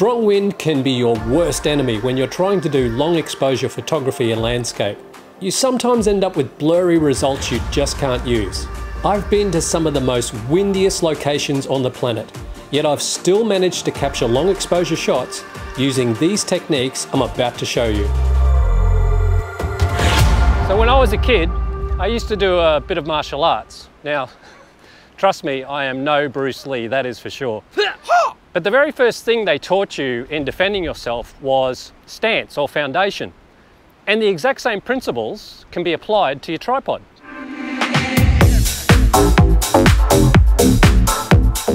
Strong wind can be your worst enemy when you're trying to do long exposure photography and landscape. You sometimes end up with blurry results you just can't use. I've been to some of the most windiest locations on the planet, yet I've still managed to capture long exposure shots using these techniques I'm about to show you. So when I was a kid, I used to do a bit of martial arts. Now, trust me, I am no Bruce Lee, that is for sure. But the very first thing they taught you in defending yourself was stance or foundation. And the exact same principles can be applied to your tripod.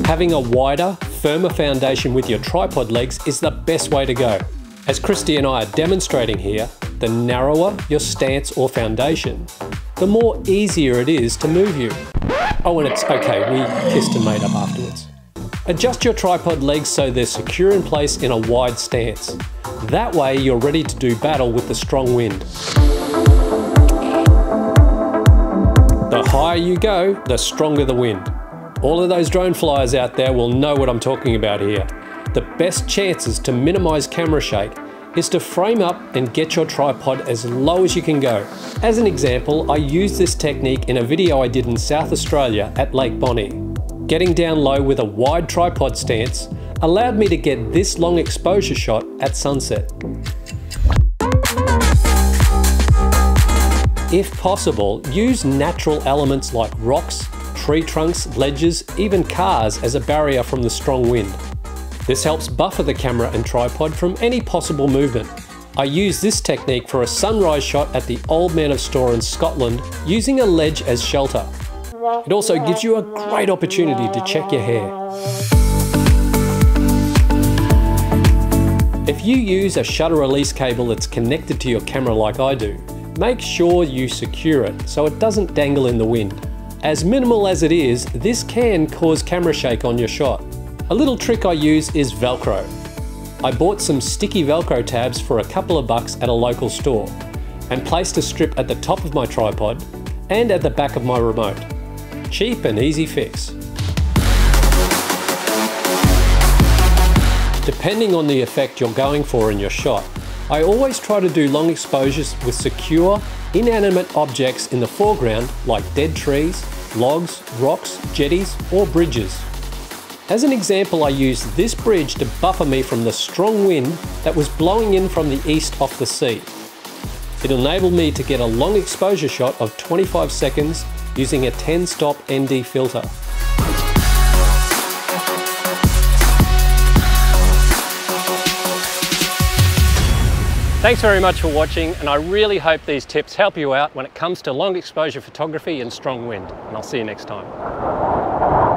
Having a wider, firmer foundation with your tripod legs is the best way to go. As Christy and I are demonstrating here, the narrower your stance or foundation, the more easier it is to move you. Oh, and it's okay, we kissed and made up afterwards. Adjust your tripod legs so they're secure in place in a wide stance. That way you're ready to do battle with the strong wind. The higher you go, the stronger the wind. All of those drone flyers out there will know what I'm talking about here. The best chances to minimize camera shake is to frame up and get your tripod as low as you can go. As an example, I used this technique in a video I did in South Australia at Lake Bonnie. Getting down low with a wide tripod stance allowed me to get this long exposure shot at sunset. If possible, use natural elements like rocks, tree trunks, ledges, even cars as a barrier from the strong wind. This helps buffer the camera and tripod from any possible movement. I used this technique for a sunrise shot at the Old Man of Storr in Scotland using a ledge as shelter. It also gives you a great opportunity to check your hair. If you use a shutter release cable that's connected to your camera like I do, make sure you secure it so it doesn't dangle in the wind. As minimal as it is, this can cause camera shake on your shot. A little trick I use is Velcro. I bought some sticky Velcro tabs for a couple of bucks at a local store and placed a strip at the top of my tripod and at the back of my remote. Cheap and easy fix. Depending on the effect you're going for in your shot, I always try to do long exposures with secure, inanimate objects in the foreground like dead trees, logs, rocks, jetties or bridges. As an example, I used this bridge to buffer me from the strong wind that was blowing in from the east off the sea. It enabled me to get a long exposure shot of 25 seconds using a 10-stop ND filter. Thanks very much for watching, and I really hope these tips help you out when it comes to long exposure photography and strong wind. And I'll see you next time.